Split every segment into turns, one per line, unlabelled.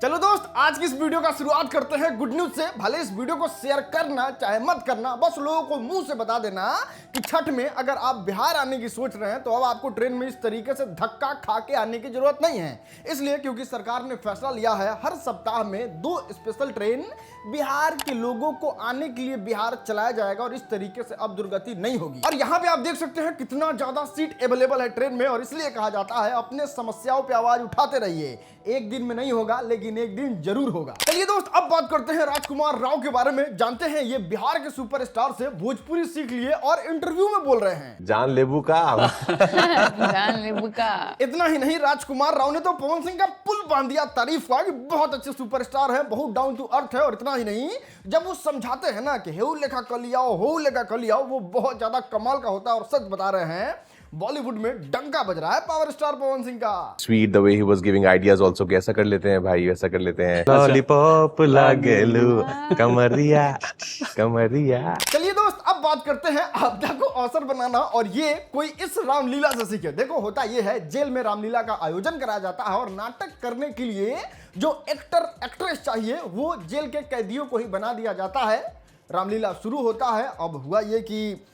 चलो दोस्त, आज की इस वीडियो का शुरुआत करते हैं गुड न्यूज से। भले इस वीडियो को शेयर करना चाहे मत करना, बस लोगों को मुंह से बता देना कि छठ में अगर आप बिहार आने की सोच रहे हैं तो अब आपको ट्रेन में इस तरीके से धक्का खा के आने की जरूरत नहीं है। इसलिए क्योंकि सरकार ने फैसला लिया है हर सप्ताह में 2 स्पेशल ट्रेन बिहार के लोगों को आने के लिए बिहार चलाया जाएगा और इस तरीके से अब दुर्गति नहीं होगी। और यहाँ पे आप देख सकते हैं कितना ज्यादा सीट अवेलेबल है ट्रेन में, और इसलिए कहा जाता है अपने समस्याओं पे आवाज उठाते रहिए। एक दिन में नहीं होगा लेकिन एक दिन जरूर होगा। चलिए दोस्त, अब बात करते हैं राजकुमार राव के बारे में। जानते हैं ये बिहार के सुपरस्टार से भोजपुरी सीख लिए और इंटरव्यू में बोल रहे हैं
जान लेबू का
जान लेबू का।
इतना ही नहीं, राजकुमार राव ने तो पवन सिंह का पुल बांध दिया तारीफ का कि बहुत अच्छे सुपरस्टार है, बहुत डाउन टू अर्थ है। और इतना ही नहीं, जब वो समझाते हैं ना कि हेऊ लेखा कर लियाओ, हो लेखा कर लियाओ, वो बहुत ज्यादा कमाल का होता है। और सच बता रहे हैं, बॉलीवुड में डंका बज रहा है पावर स्टार पवन सिंह का।
Sweet the way he was giving ideas also कि ऐसा कर लेते हैं भाई, ऐसा कर लेते हैं। लॉलीपॉप लागेलू कमरिया कमरिया।
चलिए दोस्त, अब बात करते हैं आपदा को अवसर बनाना, और ये कोई इस रामलीला से सीखे। देखो, होता ये है, जेल में रामलीला का आयोजन कराया जाता है और नाटक करने के लिए जो एक्टर एक्ट्रेस चाहिए वो जेल के कैदियों को ही बना दिया जाता है। रामलीला शुरू होता है। अब हुआ ये कि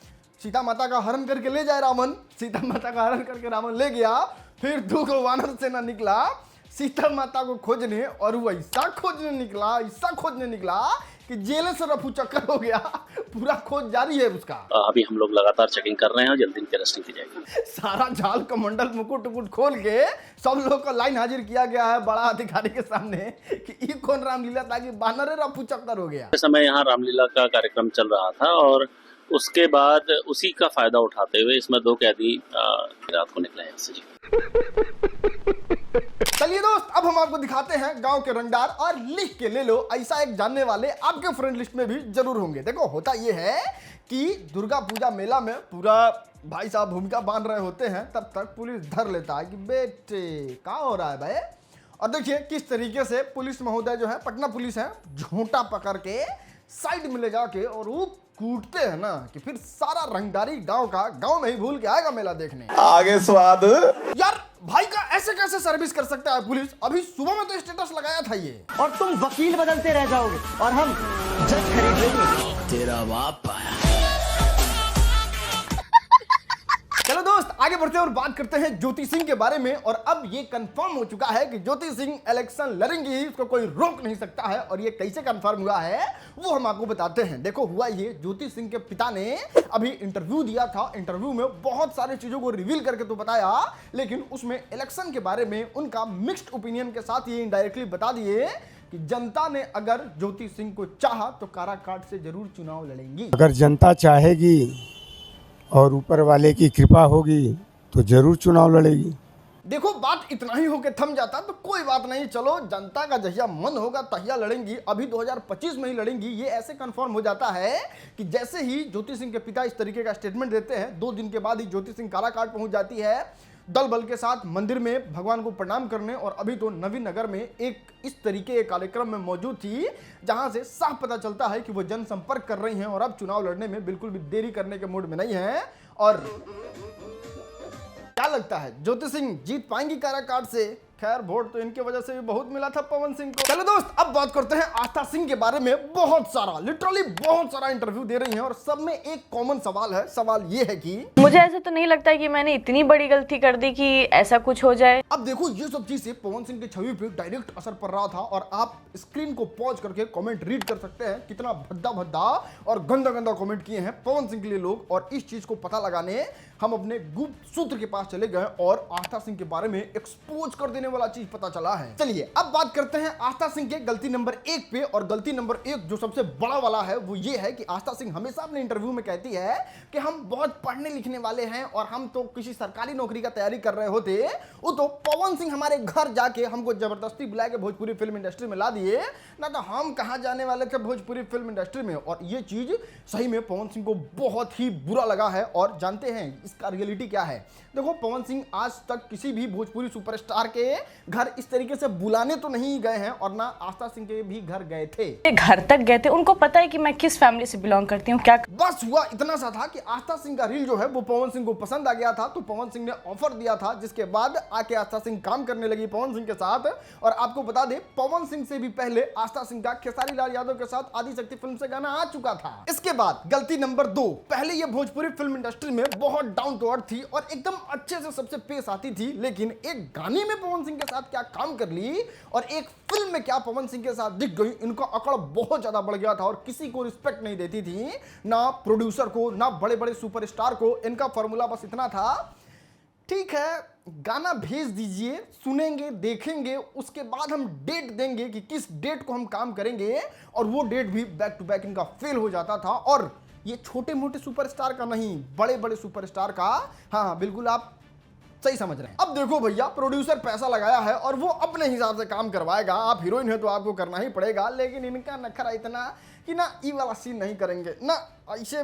सीता माता का हरण करके ले जाए रावण, सीता माता का हरण करके रावण ले गया। फिर 2 वानर सेना निकला सीता माता को खोजने, और वो ऐसा खोजने निकला कि जेल से रफू चक्कर हो गया। पूरा खोज जारी है उसका।
अभी हम लोग लगातार चेकिंग कर रहे हैं, जल्दी इनकी अरेस्टिंग की जाएगी।
सारा झाल कमंडल मुकुट उकुट खोल के सब लोग को लाइन हाजिर किया गया है बड़ा अधिकारी के सामने कि ये कौन रामलीला था कि बानर रफू चक्कर हो गया।
इस समय यहाँ रामलीला का कार्यक्रम चल रहा था और उसके बाद उसी का फायदा उठाते हुए इसमें 2 कैदी रात को निकले यहाँ से।
चलिए दोस्त, अब हम आपको दिखाते हैं गांव के रंगदार, और लिख के ले लो, ऐसा एक जानने वाले आपके फ्रेंड लिस्ट में भी जरूर होंगे। देखो, होता ये है कि दुर्गा पूजा मेला में पूरा भाई साहब भूमिका बांध रहे होते हैं, तब तक पुलिस धर लेता है कि बेटे क्या हो रहा है भाई। और देखिए किस तरीके से पुलिस महोदय जो है, पटना पुलिस है, झोंटा पकड़ के साइड में ले जाके और वो कूटते हैं ना कि फिर सारा रंगदारी गांव में ही भूल के आएगा मेला देखने।
आगे स्वाद
यार भाई का ऐसे कैसे सर्विस कर सकता है पुलिस? अभी सुबह में तो स्टेटस लगाया था ये।
और तुम वकील बदलते रह जाओगे और हम जज खरीद लेंगे।
तेरा बाप आया।
चलो दोस्त, आगे बढ़ते हैं और बात करते हैं ज्योति सिंह के बारे में। और अब ये कंफर्म हो चुका है कि ज्योति सिंह इलेक्शन लड़ेंगी, उसको कोई रोक नहीं सकता है। और ये कैसे कंफर्म हुआ है वो हम आपको बताते हैं। देखो, हुआ ये, ज्योति सिंह के पिता ने अभी इंटरव्यू दिया था। इंटरव्यू में बहुत सारी चीजों को रिवील करके तो बताया, लेकिन उसमें इलेक्शन के बारे में उनका मिक्स्ड ओपिनियन के साथ ये इनडायरेक्टली बता दिए कि जनता ने अगर ज्योति सिंह को चाहा तो काराकाट से जरूर चुनाव लड़ेंगी।
अगर जनता चाहेगी और ऊपर वाले की कृपा होगी तो जरूर चुनाव लड़ेगी।
देखो, बात इतना ही होके थम जाता तो कोई बात नहीं, चलो जनता का जहिया मन होगा तहिया लड़ेंगी। अभी 2025 में ही लड़ेंगी, ये ऐसे कंफर्म हो जाता है कि जैसे ही ज्योति सिंह के पिता इस तरीके का स्टेटमेंट देते हैं, 2 दिन के बाद ही ज्योति सिंह काराकाट पहुंच जाती है दल बल के साथ मंदिर में भगवान को प्रणाम करने। और अभी तो नवीन नगर में एक इस तरीके के कार्यक्रम में मौजूद थी, जहां से साफ पता चलता है कि वो जनसंपर्क कर रही हैं और अब चुनाव लड़ने में बिल्कुल भी देरी करने के मूड में नहीं है। और क्या लगता है, ज्योति सिंह जीत पाएंगी काराकाट से? खैर, वोट तो इनके वजह से भी बहुत मिला था पवन सिंह को। चलो दोस्त, अब बात करते हैं आस्था सिंह के बारे में। बहुत सारा, लिटरली बहुत सारा इंटरव्यू दे रही हैं और सब में एक कॉमन सवाल है। सवाल ये है कि
मुझे ऐसा तो नहीं लगता कि मैंने इतनी बड़ी गलती कर दी कि ऐसा कुछ हो जाए।
अब देखो, ये सब चीज से पवन सिंह की छवि पे डायरेक्ट असर पड़ रहा था। और आप स्क्रीन को पॉज करके कमेंट रीड कर सकते हैं कितना भद्दा भद्दा और गंदा गंदा कमेंट किए हैं पवन सिंह के लिए लोग। और इस चीज को पता लगाने हम अपने गुप्त सूत्र के पास चले गए और आस्था सिंह के बारे में एक्सपोज कर देने वाला चीज पता चला है। चलिए अब बात करते हैं आस्था सिंह के गलती नंबर 1 पे। और गलती नंबर 1 जो सबसे बड़ा वाला है वो ये है कि आस्था सिंह हमेशा अपने इंटरव्यू में कहती है कि हम बहुत पढ़ने लिखने वाले हैं और हम तो किसी सरकारी नौकरी का तैयारी कर रहे होते, वो तो पवन सिंह हमारे घर जाके हमको जबरदस्ती बुला के भोजपुरी फिल्म इंडस्ट्री में ला दिए, ना तो हम कहाँ जाने वाले थे भोजपुरी फिल्म इंडस्ट्री में। और ये चीज सही में पवन सिंह को बहुत ही बुरा लगा है। और जानते हैं इसका रियलिटी क्या है? देखो, पवन सिंह आज तक किसी भी भोजपुरी सुपरस्टार के घर इस तरीके से बुलाने तो नहीं गए हैं और ना आस्था सिंह के भी घर गए थे।
घर तक गए थे, उनको पता है कि मैं किस फैमिली से बिलोंग करती हूँ। क्या
बस हुआ इतना सा था कि आस्था सिंह का रील जो है वो पवन सिंह को पसंद आ गया था, तो पवन सिंह ने ऑफर दिया था, जिसके बाद आके आस्था सिंह काम करने लगी पवन सिंह के साथ। और आपको बता दे, पवन सिंह से भी पहले आस्था सिंह का खेसारी लाल यादव के साथ आदिशक्ति फिल्म से गाना आ चुका था। इसके बाद गलती नंबर 2, पहले ये भोजपुरी फिल्म इंडस्ट्री में बहुत डाउन टू अर्थ थी और एकदम अच्छे से सबसे पेश आती थी, लेकिन एक गाने में पवन सिंह के साथ क्या काम कर ली और एक फिल्म में क्या पवन सिंह के साथ दिख गई, इनका अकड़ बहुत ज्यादा बढ़ गया था और किसी को रिस्पेक्ट नहीं देती थी, ना प्रोड्यूसर को ना बड़े बड़े सुपरस्टार को। इनका फॉर्मूला बस इतना था, ठीक है गाना भेज दीजिए, सुनेंगे देखेंगे, उसके बाद हम डेट देंगे कि किस डेट को हम काम करेंगे, और वो डेट भी बैक टू बैक इनका फेल हो जाता था। और ये छोटे मोटे सुपरस्टार का नहीं, बड़े बड़े सुपरस्टार का। हाँ बिल्कुल, आप सही समझ रहे हैं। अब देखो भैया, प्रोड्यूसर पैसा लगाया है और वो अपने हिसाब से काम करवाएगा। आप हीरोइन है तो आपको करना ही पड़ेगा, लेकिन इनका नखरा इतना कि ना ये वाला सीन नहीं करेंगे ना ऐसे,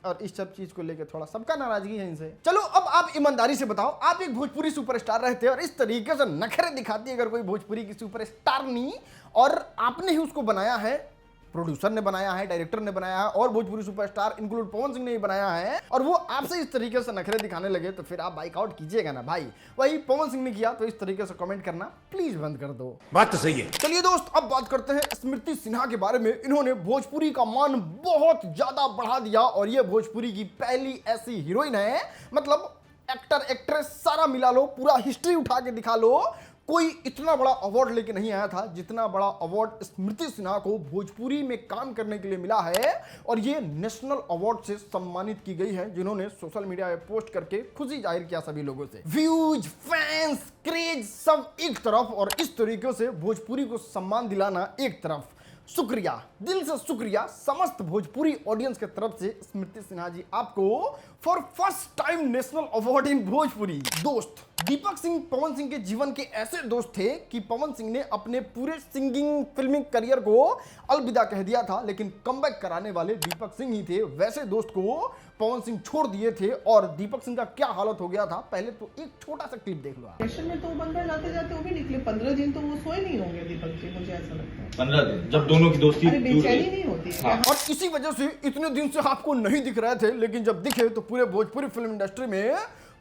और इस सब चीज को लेके थोड़ा सबका नाराजगी है इनसे। चलो अब आप ईमानदारी से बताओ, आप एक भोजपुरी सुपरस्टार रहते और इस तरीके से नखरे दिखाती अगर कोई भोजपुरी की सुपरस्टार नहीं, और आपने ही उसको बनाया है, प्रोड्यूसर ने बनाया है, डायरेक्टर ने बनाया है, और भोजपुरी सुपरस्टार इंक्लूड पवन सिंह ने ही बनाया है, और वो आपसे इस तरीके से नखरे दिखाने लगे, तो फिर आप बाइक आउट कीजिएगा ना भाई। वही पवन सिंह ने किया, तो इस तरीके से कमेंट करना प्लीज बंद कर दो।
बात तो सही है।
चलिए दोस्त, अब बात करते हैं स्मृति सिन्हा के बारे में। इन्होंने भोजपुरी का मान बहुत ज्यादा बढ़ा दिया और ये भोजपुरी की पहली ऐसी हीरोइन है, मतलब एक्टर एक्ट्रेस सारा मिला लो, पूरा हिस्ट्री उठा के दिखा लो, कोई इतना बड़ा अवार्ड लेके नहीं आया था जितना बड़ा अवार्ड स्मृति सिन्हा को भोजपुरी में काम करने के लिए मिला है। और ये नेशनल अवार्ड से सम्मानित की गई है, जिन्होंने सोशल मीडिया पे पोस्ट करके खुशी जाहिर किया सभी लोगों से। व्यूज, फैंस, क्रेज सब एक तरफ, और इस तरीके से भोजपुरी को सम्मान दिलाना एक तरफ। शुक्रिया, दिल से शुक्रिया समस्त भोजपुरी ऑडियंस के तरफ से स्मृति सिन्हा जी, आपको for first time national award in Bhojpuri. दोस्त, दीपक सिंह पवन सिंह के जीवन के ऐसे दोस्त थे कि पवन सिंह ने अपने पूरे सिंगिंग फिल्मिंग करियर को अलविदा कह दिया था, लेकिन कमबैक कराने वाले दीपक सिंह ही थे। वैसे दोस्त को पवन सिंह छोड़ दिए थे और दीपक सिंह का क्या हालत हो गया था, पहले तो एक छोटा सा क्लिप देख लो।
स्टेशन में तो बंदा जाते जाते वो भी निकले, 15 दिन तो वो सोए नहीं होंगे दीपक जी, मुझे ऐसा लगता है।
15 दिन जब दोनों की दोस्ती
अरे बेचैनी नहीं होती है।
हाँ।
और इसी वजह से इतने दिन से आपको नहीं दिख रहे थे, लेकिन जब दिखे तो पूरे भोजपुरी फिल्म इंडस्ट्री में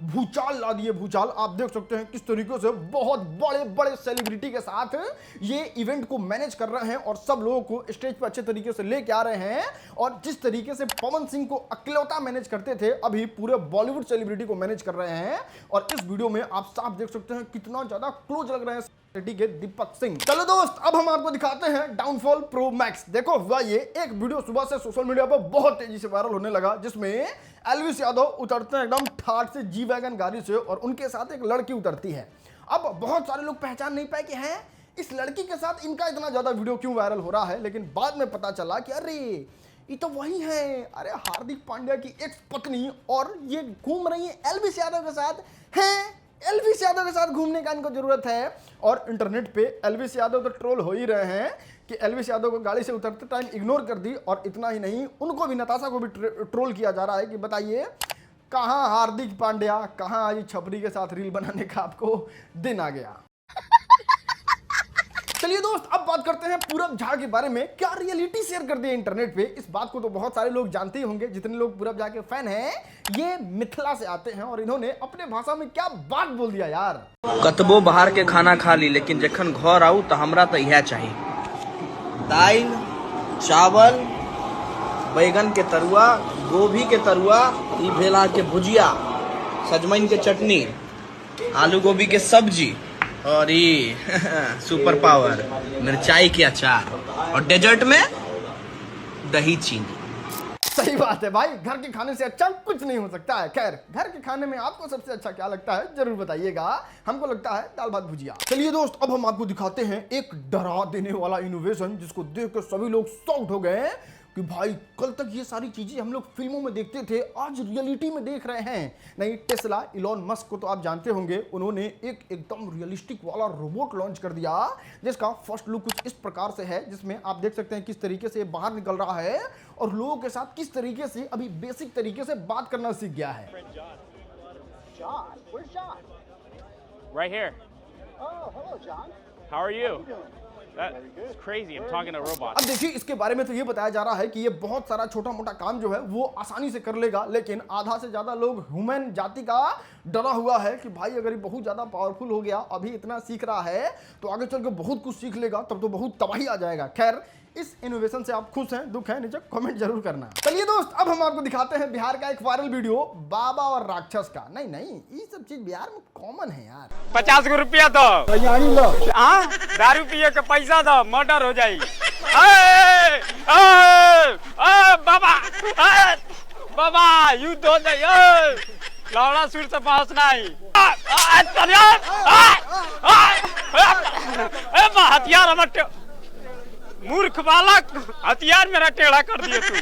भूचाल ला दिए। भूचाल आप देख सकते हैं किस तरीके से बहुत बड़े बड़े सेलिब्रिटी के साथ ये इवेंट को मैनेज कर रहे हैं और सब लोगों को स्टेज पर अच्छे तरीके से लेके आ रहे हैं। और जिस तरीके से पवन सिंह को अकेलौता मैनेज करते थे, अभी पूरे बॉलीवुड सेलिब्रिटी को मैनेज कर रहे हैं। और इस वीडियो में आप साफ देख सकते हैं कितना ज्यादा क्लोज लग रहे हैं के दीपक सिंह। चलो दोस्त, अब हम आपको दिखाते हैं डाउनफॉल प्रो मैक्स। देखो हुआ ये, एक वीडियो सुबह से सोशल मीडिया पर बहुत तेजी से वायरल होने लगा, जिसमें एल्विस यादव उतरते हैं एकदम ठाट से जी वैगन गाड़ी से और उनके साथ एक लड़की उतरती है। अब बहुत सारे लोग पहचान नहीं पाए कि हैं इस लड़की के साथ इनका इतना ज्यादा वीडियो क्यों वायरल हो रहा है, लेकिन बाद में पता चला कि अरे ये तो वही है, अरे हार्दिक पांड्या की एक्स पत्नी, और ये घूम रही है एल्विस यादव के साथ। हैं एल्विस यादव के साथ घूमने का इनको जरूरत है। और इंटरनेट पे एल्विस यादव तो ट्रोल हो ही रहे हैं कि एल्विस यादव को गाड़ी से उतरते टाइम इग्नोर कर दी। और इतना ही नहीं, उनको भी, नताशा को भी ट्रोल किया जा रहा है कि बताइए कहाँ हार्दिक पांड्या, कहाँ आज छपरी के साथ रील बनाने का आपको दिन आ गया। चलिए दोस्त, अब बात करते हैं पूरब झा के बारे में। क्या रियलिटी शेयर कर दिया इंटरनेट पे, इस बात को तो बहुत सारे लोग जानते ही होंगे। जितने लोग पूरब झा के फैन हैं, ये मिथिला से आते हैं और इन्होंने अपने भाषा में क्या बात बोल दिया यार।
कतबो बाहर के खाना खा ली, लेकिन जखन घर आऊ तो हमरा तो यह चाहिए, दाल, चावल, बैगन के तरुआ, गोभी के तरुआ, ई भेला के भुजिया, सजमन के चटनी, आलू गोभी के सब्जी, और ये सुपर पावर मिर्चाई के अचार, और डेजर्ट में दही चीनी।
सही बात है भाई, घर के खाने से अच्छा कुछ नहीं हो सकता है। खैर, घर के खाने में आपको सबसे अच्छा क्या लगता है जरूर बताइएगा। हमको लगता है दाल भात भुजिया। चलिए दोस्त, अब हम आपको दिखाते हैं एक डरा देने वाला इनोवेशन, जिसको देख कर सभी लोग शॉक्ड हो गए कि भाई कल तक ये सारी चीजें हम लोग फिल्मों में देखते थे, आज रियलिटी में देख रहे हैं। नहीं, टेस्ला, इलॉन मस्क को तो आप जानते होंगे, उन्होंने एकदम रियलिस्टिक वाला रोबोट लॉन्च कर दिया, जिसका फर्स्ट लुक कुछ इस प्रकार से है, जिसमें आप देख सकते हैं किस तरीके से बाहर निकल रहा है और लोगों के साथ किस तरीके से अभी बेसिक तरीके से बात करना सीख गया है।
Right here.
How are you? That's crazy. I'm talking to a robot.
अब देखिए इसके बारे में तो ये बताया जा रहा है कि ये बहुत सारा छोटा मोटा काम जो है वो आसानी से कर लेगा, लेकिन आधा से ज्यादा लोग ह्यूमन जाति का डरा हुआ है कि भाई अगर ये बहुत ज्यादा पावरफुल हो गया, अभी इतना सीख रहा है तो आगे चल के बहुत कुछ सीख लेगा, तब तो बहुत तबाही आ जाएगा। खैर इस इनोवेशन से आप खुश हैं, दुख है, नीचे कमेंट जरूर करना। चलिए दोस्त, अब हम आपको दिखाते हैं बिहार का एक वायरल वीडियो बाबा और राक्षस का। नहीं ये सब चीज बिहार में कॉमन है यार।
50 रुपया दो, दारू पिए के पैसा दो, मर्डर हो जाई। बाबा बाबा यू दो लौड़ा सुर से पास नहीं। हथियार मूर्ख बालक, हथियार मेरा टेढ़ा कर दिए तू।